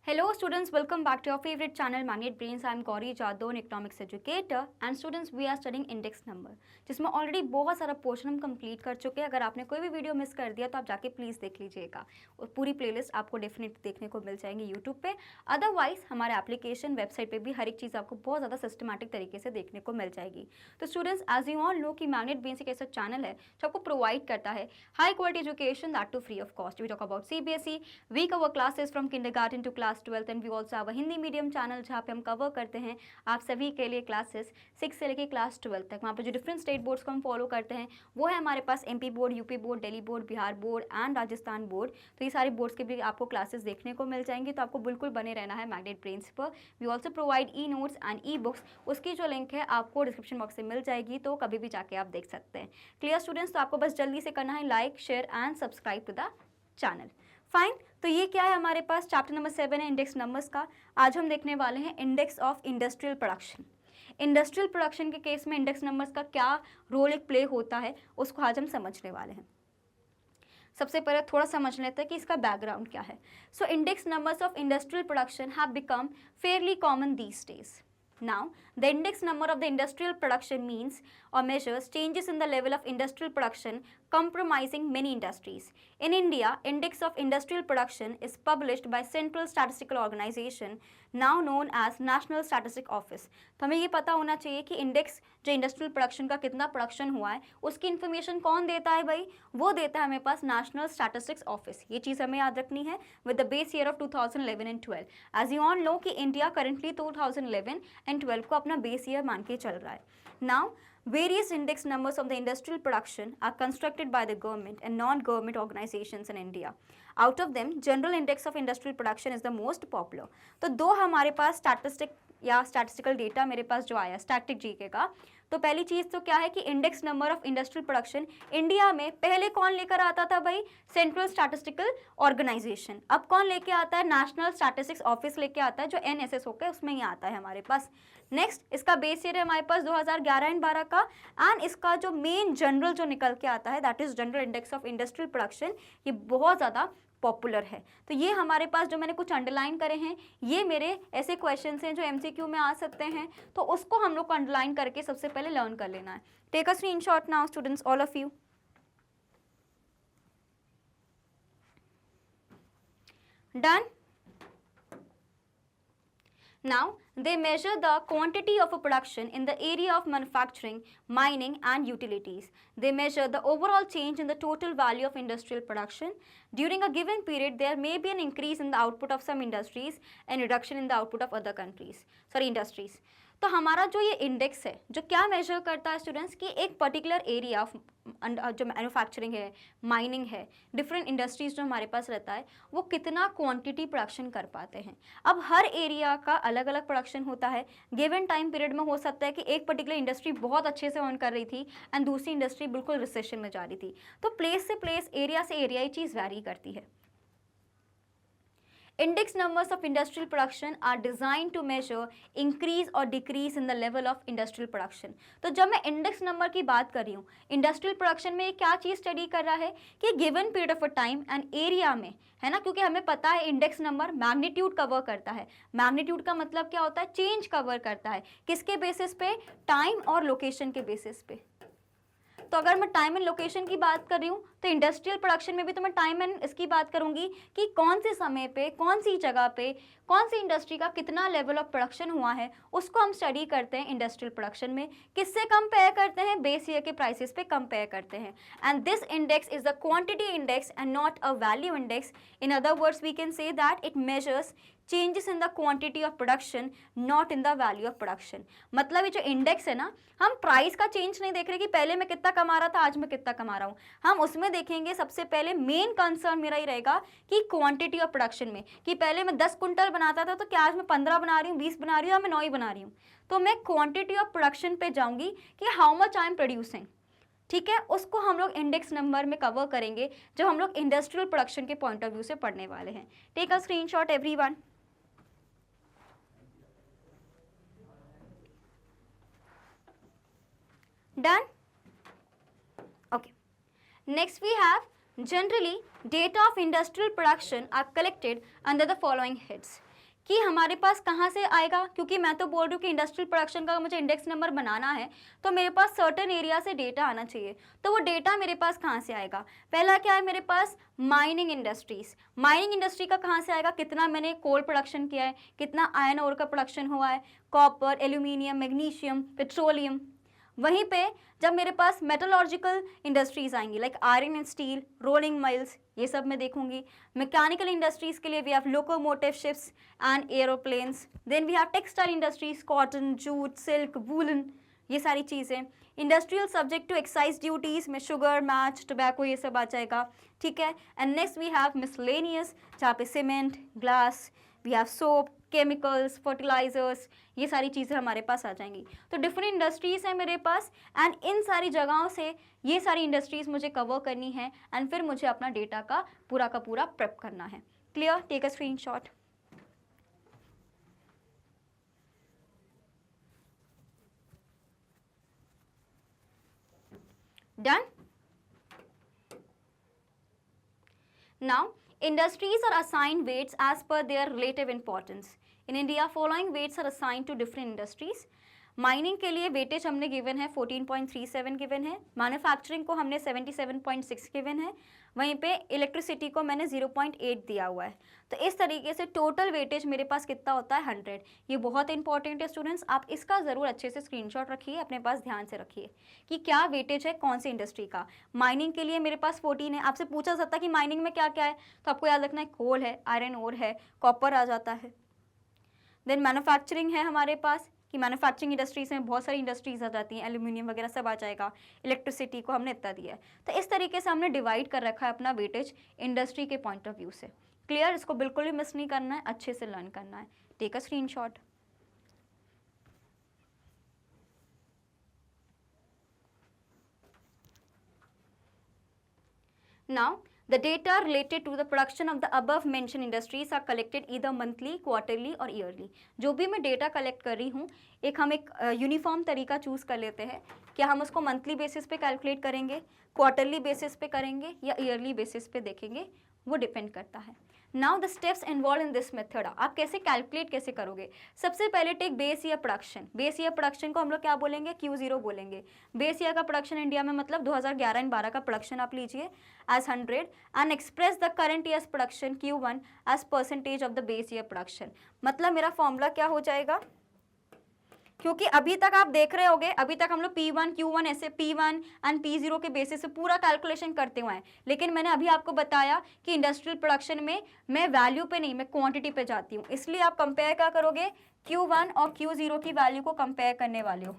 Hello students, welcome back to your favorite channel Magnet Brains. I am Gauri Jadhav, an economics educator and students we are studying index number जिसमें already बहुत सारा portion हम complete कर चुके हैं। अगर आपने कोई भी वीडियो मिस कर दिया तो आप जाके प्लीज़ देख लीजिएगा और पूरी प्लेलिस्ट आपको डेफिनेटली देखने को मिल जाएंगी यूट्यूब पे। अदरवाइज हमारे एप्लीकेशन वेबसाइट पे भी हर एक चीज़ आपको बहुत ज़्यादा सिस्टमैटिक तरीके से देखने को मिल जाएगी। तो students as you all know कि मैग्नेट ब्रेन्स एक ऐसा चैनल है जो आपको प्रोवाइड करता है high quality education that too free of cost. We talk about CBSE, we cover classes from kindergarten to class 12 and we also have a Hindi medium channel जहाँ पे हम कवर करते हैं आप सभी के लिए क्लासेस 6 से लेकर क्लास 12 तक। वहाँ पे जो डिफरेंट स्टेट बोर्ड्स को हम फॉलो करते हैं वो है हमारे पास MP board, UP board, Delhi board, Bihar board and Rajasthan board. तो ये सारे बोर्ड्स के भी आपको क्लासेस देखने को मिल जाएंगी, तो आपको बिल्कुल बने रहना है मैग्नेट ब्रेन्स पर। We also provide e notes and e books, उसकी जो लिंक है आपको डिस्क्रिप्शन बॉक्स से मिल जाएगी, तो कभी भी जाके आप देख सकते हैं। क्लियर स्टूडेंट्स, तो आपको बस जल्दी से करना है like, share and subscribe to the channel. Fine, तो ये क्या है हमारे पास चैप्टर नंबर 7 है इंडेक्स नंबर्स का। आज हम देखने वाले हैं index of industrial production. Industrial production के केस में इंडेक्स नंबर्स का क्या रोल एक प्ले होता है उसको आज हम समझने वाले हैं। सबसे पहले थोड़ा समझ लेते हैं कि इसका बैकग्राउंड क्या है। So index numbers of industrial production have become Fairlie common these days. Now, the index number of the industrial production means or measures changes in the level of industrial production comprising many industries. In India, index of industrial production is published by Central Statistical Organization, now known as National Statistic Office. तो हमें ये पता होना चाहिए कि index जो industrial production का कितना प्रोडक्शन हुआ है उसकी इन्फॉर्मेशन कौन देता है भाई, वो देता है हमें पास नेशनल स्टैटिस्टिक्स ऑफिस। ये चीज़ हमें याद रखनी है with the base year of 2011 and 12। As you all know कि इंडिया करंटली 2011 एंड 12 को अपना बेस ईयर मान के चल रहा है। Now various index numbers of the industrial production are constructed by the government and non-government organizations in India. Out of them, general index of industrial production is the most popular. तो दो हमारे पास statistic या statistical data मेरे पास जो आया static GK का, तो पहली चीज़ तो क्या है कि index number of industrial production India में पहले कौन लेकर आता था भाई, सेंट्रल स्टैटिस्टिकल ऑर्गेनाइजेशन। अब कौन लेके आता है, नेशनल स्टैटिस्टिक्स ऑफिस लेके आता है जो NSS होकर उसमें ही आता है हमारे पास। नेक्स्ट इसका बेस ईयर है हमारे पास 2011 एंड 12 का, एंड इसका जो मेन जनरल जो निकल के आता है that is general index of industrial production, ये बहुत ज़्यादा पॉपुलर है। तो ये हमारे पास जो मैंने कुछ अंडरलाइन करे हैं ये मेरे ऐसे क्वेश्चंस हैं जो MCQ में आ सकते हैं, तो उसको हम लोग को अंडरलाइन करके सबसे पहले लर्न कर लेना है। Take a screenshot now students, all of you. Done. Now, they measure the quantity of a production in the area of manufacturing, mining and utilities. They measure the overall change in the total value of industrial production. During a given period, there may be an increase in the output of some industries and reduction in the output of other industries. तो हमारा जो ये index है जो क्या major करता है students कि एक पर्टिकुलर एरिया ऑफ जो मैन्युफैक्चरिंग है, माइनिंग है, डिफरेंट इंडस्ट्रीज जो हमारे पास रहता है वो कितना क्वांटिटी प्रोडक्शन कर पाते हैं। अब हर एरिया का अलग अलग प्रोडक्शन होता है। गिवन टाइम पीरियड में हो सकता है कि एक पर्टिकुलर इंडस्ट्री बहुत अच्छे से अर्न कर रही थी एंड दूसरी इंडस्ट्री बिल्कुल रिसेशन में जा रही थी। तो प्लेस से प्लेस, एरिया से एरिया ये चीज़ वैरी करती है। Index numbers of industrial production are designed to measure increase or decrease in the level of industrial production. तो जब मैं इंडेक्स नंबर की बात कर रही हूँ, इंडस्ट्रियल प्रोडक्शन में क्या चीज़ स्टडी कर रहा है कि given period of a time and area में, है ना, क्योंकि हमें पता है इंडेक्स नंबर मैग्नीट्यूड कवर करता है। मैग्नीट्यूड का मतलब क्या होता है, चेंज कवर करता है। किसके बेसिस पे, टाइम और लोकेशन के बेसिस पे। तो अगर मैं टाइम एंड लोकेशन की बात कर रही हूँ तो इंडस्ट्रियल प्रोडक्शन में भी तो मैं टाइम एंड इसकी बात करूँगी कि कौन से समय पे, कौन सी जगह पे, कौन सी इंडस्ट्री का कितना लेवल ऑफ प्रोडक्शन हुआ है उसको हम स्टडी करते हैं इंडस्ट्रियल प्रोडक्शन में। किससे कंपेयर करते हैं, बेस ईयर के प्राइसेस पे कंपेयर करते हैं। And this index is the quantity index and not a value index. In other words we can say that it measures changes in the quantity of production, not in the value of production. मतलब ये जो index है ना, हम price का change नहीं देख रहे कि पहले मैं कितना कमा रहा था आज मैं कितना कमा रहा हूँ। हम उसमें देखेंगे सबसे पहले मेन कंसर्न मेरा ही रहेगा कि क्वांटिटी ऑफ प्रोडक्शन में, कि पहले मैं 10 कुंटल बनाता था तो क्या आज मैं 15 बना रही हूँ, 20 बना रही हूँ या मैं 9 ही बना रही हूँ। तो मैं क्वांटिटी ऑफ प्रोडक्शन पे जाऊँगी कि how much I am producing. ठीक है, उसको हम लोग इंडेक्स नंबर में कवर करेंगे जब हम लोग इंडस्ट्रियल प्रोडक्शन के पॉइंट ऑफ व्यू से पढ़ने वाले हैं। Take a screenshot everyone. Done? Okay. Next we have generally data of industrial production are collected under the following heads. कि हमारे पास कहाँ से आएगा, क्योंकि मैं तो बोल रही हूँ कि इंडस्ट्रियल प्रोडक्शन का मुझे इंडेक्स नंबर बनाना है तो मेरे पास सर्टेन एरिया से डेटा आना चाहिए। तो वो डेटा मेरे पास कहाँ से आएगा? पहला क्या है मेरे पास? Mining industries. माइनिंग इंडस्ट्री का कहाँ से आएगा? कितना मैंने कोल प्रोडक्शन किया है, कितना आयरन ओर का प्रोडक्शन हुआ है, कॉपर, एल्यूमिनियम, मैग्नीशियम, पेट्रोलियम। वहीं पे जब मेरे पास मेटलॉजिकल इंडस्ट्रीज आएंगी like iron and steel, rolling mills, ये सब मैं देखूंगी। मैकेनिकल इंडस्ट्रीज के लिए we have locomotive, ships and aeroplanes. Then we have textile industries, cotton, jute, silk, woollen, ये सारी चीज़ें। Industrial subject to excise duties में शुगर, मैच, टोबैको, ये सब आ जाएगा, ठीक है। And next we have miscellaneous, जहाँ पे cement, glass, we have soap, chemicals, fertilisers, ये सारी चीज़ें हमारे पास आ जाएंगी। तो डिफरेंट इंडस्ट्रीज़ हैं मेरे पास एंड इन सारी जगहों से ये सारी इंडस्ट्रीज़ मुझे कवर करनी है एंड फिर मुझे अपना डेटा का पूरा प्रेप करना है। Clear? Take a screenshot. Done? Now, industries are assigned weights as per their relative importance. In India, following weights are assigned to different industries. Mining के लिए वेटेज हमने गिवन है 14.37 गिवन है, मैन्युफैक्चरिंग को हमने 77.6 गिवन है, वहीं पे इलेक्ट्रिसिटी को मैंने 0.8 दिया हुआ है। तो इस तरीके से टोटल वेटेज मेरे पास कितना होता है? 100। ये बहुत इंपॉर्टेंट है स्टूडेंट्स, आप इसका ज़रूर अच्छे से स्क्रीनशॉट रखिए, अपने पास ध्यान से रखिए कि क्या वेटेज है कौन सी इंडस्ट्री का। माइनिंग के लिए मेरे पास 14 है। आपसे पूछा सकता है कि माइनिंग में क्या क्या है, तो आपको याद रखना है कोल है, आयरन ओर है, कॉपर आ जाता है। देन मैन्युफैक्चरिंग है हमारे पास कि मैन्युफैक्चरिंग इंडस्ट्रीज में बहुत सारी इंडस्ट्रीज आ जाती हैं, एल्यूमिनियम वगैरह सब आ जाएगा। इलेक्ट्रिसिटी को हमने इतना दिया है। तो इस तरीके से हमने डिवाइड कर रखा है अपना वेटेज इंडस्ट्री के पॉइंट ऑफ व्यू से। क्लियर? इसको बिल्कुल भी मिस नहीं करना है, अच्छे से लर्न करना है। Take a screenshot. Now, the data related to the production of the above mentioned industries are collected either monthly, quarterly और yearly। जो भी मैं डेटा कलेक्ट कर रही हूँ, हम एक यूनिफॉर्म तरीका चूज़ कर लेते हैं। क्या हम उसको मंथली बेसिस पे कैलकुलेट करेंगे, क्वार्टरली बेसिस पे करेंगे या ईयरली बेसिस पे देखेंगे, वो डिपेंड करता है। Now the steps involve in this method. आप कैसे कैलकुलेट कैसे करोगे? सबसे पहले take base year production. Base year production को हम लोग क्या बोलेंगे? Q0 बोलेंगे। बेस ईयर का प्रोडक्शन इंडिया में मतलब 2011 एंड 12 का प्रोडक्शन आप लीजिए as 100 and express the current year's production Q1 as percentage of the base year production. मतलब मेरा फॉर्मूला क्या हो जाएगा? क्योंकि अभी तक आप देख रहे होगे, अभी तक हम लोग P1, Q1 ऐसे P1 एंड P0 के बेसिस से पूरा कैलकुलेशन करते हुए हैं, लेकिन मैंने अभी आपको बताया कि इंडस्ट्रियल प्रोडक्शन में मैं वैल्यू पे नहीं, मैं क्वांटिटी पे जाती हूँ। इसलिए आप कंपेयर क्या करोगे? Q1 और Q0 की वैल्यू को कंपेयर करने वाले हो।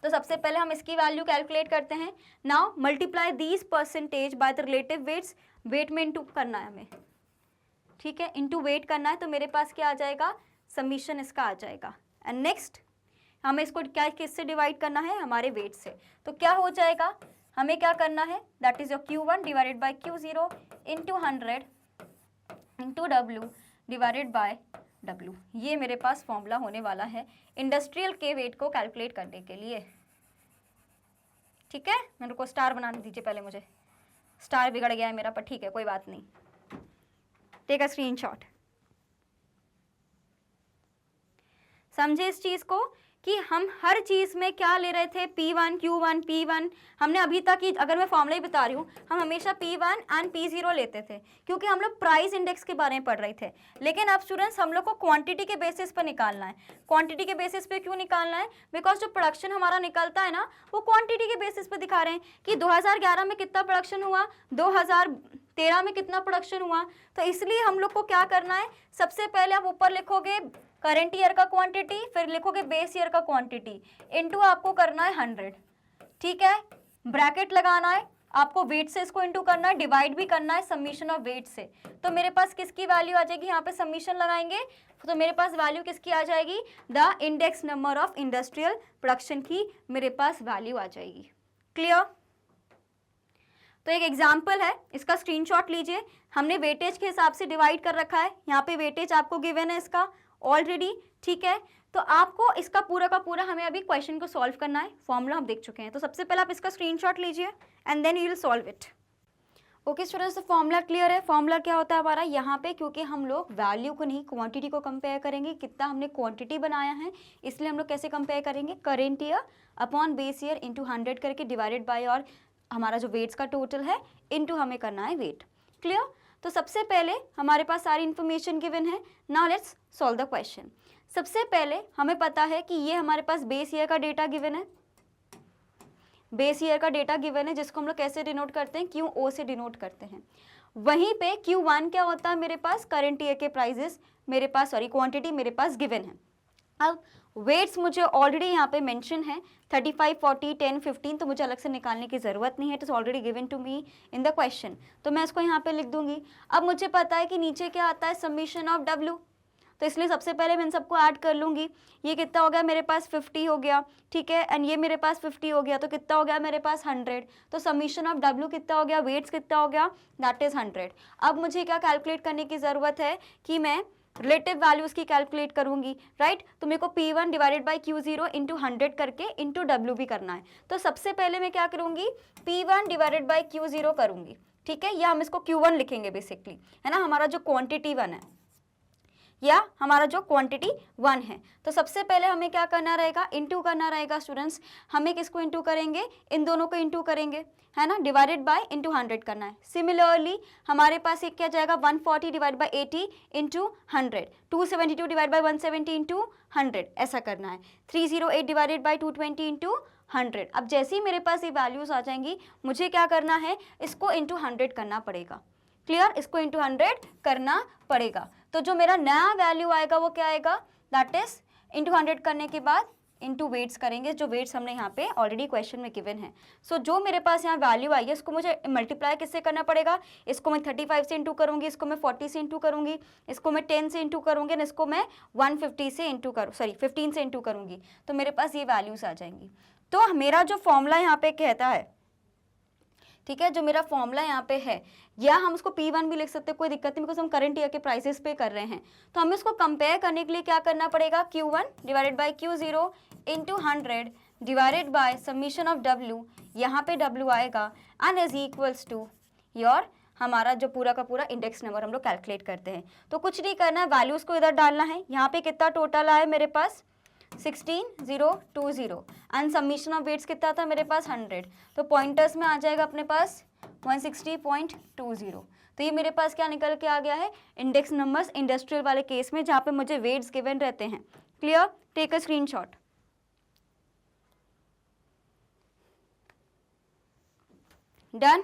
तो सबसे पहले हम इसकी वैल्यू कैलकुलेट करते हैं। Now multiply these percentage by the relative weights. Weight में इंटू करना है हमें, ठीक है, इंटू वेट करना है। तो मेरे पास क्या आ जाएगा? समीशन इसका आ जाएगा। एंड नेक्स्ट हमें इसको क्या किससे डिवाइड करना है? हमारे वेट से। तो क्या हो जाएगा? हमें क्या करना है? That is your Q1 divided by Q0 into 100 into W divided by W। ये मेरे पास फॉर्मूला होने वाला है इंडस्ट्रियल के वेट को कैलकुलेट करने के लिए। ठीक है, मेरे को स्टार बनाने दीजिए पहले, मुझे स्टार बिगड़ गया है मेरा, पर ठीक है कोई बात नहीं। Take a screenshot. समझे इस चीज को कि हम हर चीज में क्या ले रहे थे? P1, Q1, P1। हमने अभी तक ही, अगर मैं फॉर्मूला ही बता रही हूँ, हम हमेशा P1 एंड P0 लेते थे क्योंकि हम लोग प्राइस इंडेक्स के बारे में पढ़ रहे थे। लेकिन अब स्टूडेंट्स हम लोग को क्वांटिटी के बेसिस पर निकालना है। क्वांटिटी के बेसिस पे क्यों निकालना है? बिकॉज जो प्रोडक्शन हमारा निकलता है ना, वो क्वांटिटी के बेसिस पे दिखा रहे हैं कि 2011 में कितना प्रोडक्शन हुआ, 2013 में कितना प्रोडक्शन हुआ। तो इसलिए हम लोग को क्या करना है? सबसे पहले आप ऊपर लिखोगे करंट ईयर का क्वांटिटी, फिर लिखोगे बेस ईयर का क्वांटिटी, इनटू आपको करना है 100। ठीक है, ब्रैकेट लगाना है आपको, वेट से इसको इनटू करना है, डिवाइड भी करना है समीशन ऑफ वेट से। तो मेरे पास किसकी वैल्यू आ जाएगी? यहाँ पे समीशन लगाएंगे तो मेरे पास वैल्यू किसकी आ जाएगी? The index number of industrial production की मेरे पास वैल्यू आ जाएगी। क्लियर? तो एक एग्जाम्पल है, इसका स्क्रीनशॉट लीजिए। हमने वेटेज के हिसाब से डिवाइड कर रखा है, यहाँ पे वेटेज आपको गिवन है इसका ऑलरेडी। ठीक है, तो आपको इसका पूरा का पूरा हमें अभी क्वेश्चन को सॉल्व करना है। फॉर्मूला हम देख चुके हैं, तो सबसे पहले आप इसका स्क्रीनशॉट लीजिए and then you will solve it. Okay students, तो फॉर्मूला क्लियर है। फॉर्मूला क्या होता है हमारा यहाँ पे, क्योंकि हम लोग वैल्यू को नहीं क्वांटिटी को कंपेयर करेंगे, कितना हमने क्वांटिटी बनाया है, इसलिए हम लोग कैसे कंपेयर करेंगे, current year upon base year into 100 करके डिवाइडेड बाय और हमारा जो वेट्स का टोटल है इंटू हमें करना है वेट। क्लियर। तो सबसे पहले हमारे पास सारी इन्फॉर्मेशन गिवन है। Now let's solve the question. सबसे पहले हमें पता है कि ये हमारे पास बेस ईयर का डेटा गिवन है, बेस ईयर का डेटा गिवन है, जिसको हम लोग कैसे डिनोट करते हैं, क्यू ओ से डिनोट करते हैं। वहीं पे Q1 क्या होता है मेरे पास, करंट ईयर के प्राइजेस मेरे पास, सॉरी क्वांटिटी मेरे पास गिवन है। अब वेट्स मुझे ऑलरेडी यहाँ पे मेंशन है 35, 40, 10, 15, तो मुझे अलग से निकालने की ज़रूरत नहीं है, it is already given to me in the question, तो मैं इसको यहाँ पे लिख दूंगी। अब मुझे पता है कि नीचे क्या आता है, समीशन ऑफ W, तो इसलिए सबसे पहले मैं इन सबको ऐड कर लूँगी। ये कितना हो गया मेरे पास 50 हो गया, ठीक है, एंड ये मेरे पास 50 हो गया, तो कितना हो गया मेरे पास 100। तो समीशन ऑफ W कितना हो गया, वेट्स कितना हो गया, दैट इज़ 100। अब मुझे क्या कैलकुलेट करने की ज़रूरत है कि मैं रिलेटिव वैल्यूज़ की कैलकुलेट करूंगी, राइट। तो मेरे को P1 divided by Q0 into 100 करके इंटू W भी करना है। तो सबसे पहले मैं क्या करूंगी, P1 डिवाइडेड बाई Q0 करूंगी, ठीक है, या हम इसको Q1 लिखेंगे बेसिकली, है ना, हमारा जो क्वांटिटी 1 है या हमारा जो क्वांटिटी 1 है। तो सबसे पहले हमें क्या करना रहेगा, इंटू करना रहेगा स्टूडेंट्स। हमें किसको इंटू करेंगे, इन दोनों को इंटू करेंगे, है ना, डिवाइडेड बाय इंटू 100 करना है। सिमिलरली हमारे पास एक क्या जाएगा, 140 divide by 80 into 100, 272 divide by 170 into 100, ऐसा करना है। 308 डिवाइडेड बाई 220 इंटू 100। अब जैसे ही मेरे पास ये वैल्यूज आ जाएंगी, मुझे क्या करना है, इसको इंटू 100 करना पड़ेगा। क्लियर, इसको इंटू 100 करना पड़ेगा। तो जो मेरा नया वैल्यू आएगा वो क्या आएगा, दैट इज इंटू 100 करने के बाद इंटू वेट्स करेंगे, जो वेट्स हमने यहाँ पे ऑलरेडी क्वेश्चन में गिवन है। सो जो मेरे पास यहाँ वैल्यू आई है, इसको मुझे मल्टीप्लाई किससे करना पड़ेगा, इसको मैं 35 से इंटू करूँगी, इसको मैं 40 से इंटू करूँगी, इसको मैं 10 से इंटू करूँगी, और इसको मैं 150 से इंटू 15 से इंटू करूँगी, तो मेरे पास ये वैल्यूज आ जाएंगी। तो मेरा जो फॉर्मूला यहाँ पे कहता है, ठीक है, जो मेरा फॉर्मूला यहाँ पे है, या हम उसको P1 भी लिख सकते हैं, कोई दिक्कत नहीं, बिकॉज हम करंट ईयर के प्राइसेस पे कर रहे हैं। तो हमें इसको कंपेयर करने के लिए क्या करना पड़ेगा, Q1 divided by Q0 into 100 divided by summation of W, यहाँ पे W आएगा, and is equals to your हमारा जो पूरा का पूरा इंडेक्स नंबर हम लोग कैलकुलेट करते हैं। तो कुछ नहीं करना है, वैल्यूज को इधर डालना है। यहाँ पे कितना टोटल आया मेरे पास, 16020, एंड समीशन ऑफ वेट्स कितना था मेरे पास 100, तो पॉइंटर्स में आ जाएगा अपने पास 160.20। तो ये मेरे पास क्या निकल के आ गया है, इंडेक्स नंबर्स इंडस्ट्रियल वाले केस में, जहाँ पे मुझे वेट्स गिवन रहते हैं। Clear, take a screenshot. Done.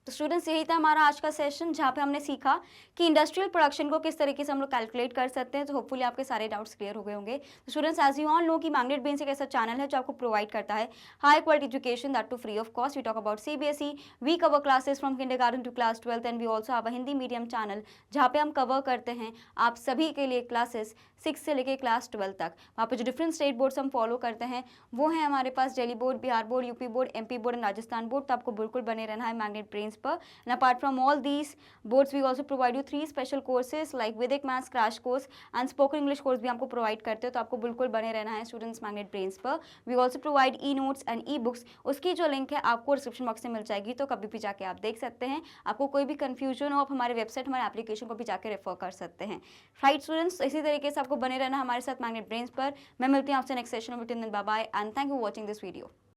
तो स्टूडेंट्स यही था हमारा आज का सेशन, जहाँ पे हमने सीखा कि इंडस्ट्रियल प्रोडक्शन को किस तरीके से हम लोग कैलकुलेट कर सकते हैं। तो होपफुली आपके सारे डाउट्स क्लियर हो गए होंगे। तो students, as you all know कि मैग्नेट ब्रेन्स एक ऐसा चैनल है जो आपको प्रोवाइड करता है high quality education, that too free of cost. We talk about CBSE, we cover classes from kindergarten to class 12, and we also have a Hindi medium channel, जहाँ पे हम कवर करते हैं आप सभी के लिए क्लासेस 6 से लेकर क्लास 12 तक। वहाँ पे जो डिफरेंट स्टेट बोर्ड्स हम फॉलो करते हैं वो है हमारे पास Delhi board, Bihar board, UP board, MP board and Rajasthan board. तो आपको बिल्कुल बने रहना है मैग्नेट ब्रेन्स पर। And apart from all these boards, we also provide you 3 special courses like Vedic Maths crash course and spoken English course भी आपको provide करते हो। तो आपको बिल्कुल बने रहना है स्टूडेंट्स मैग्नेट ब्रेन्स पर। We also provide e-notes and e-books, उसकी जो लिंक है आपको डिस्क्रिप्शन बॉक्स में मिल जाएगी, तो कभी भी जाके आप देख सकते हैं। आपको कोई भी कंफ्यूजन हो, आप हमारे वेबसाइट, हमारे एप्लीकेशन को भी जाके रेफर कर सकते हैं। राइट स्टूडेंट्स, इसी तरीके से आपको बने रहना हमारे साथ मैग्नेट ब्रेन्स पर। मैं मिलती हूँ आपसे नेक्स्ट सेशन में। Bye bye and thank you for watching this video.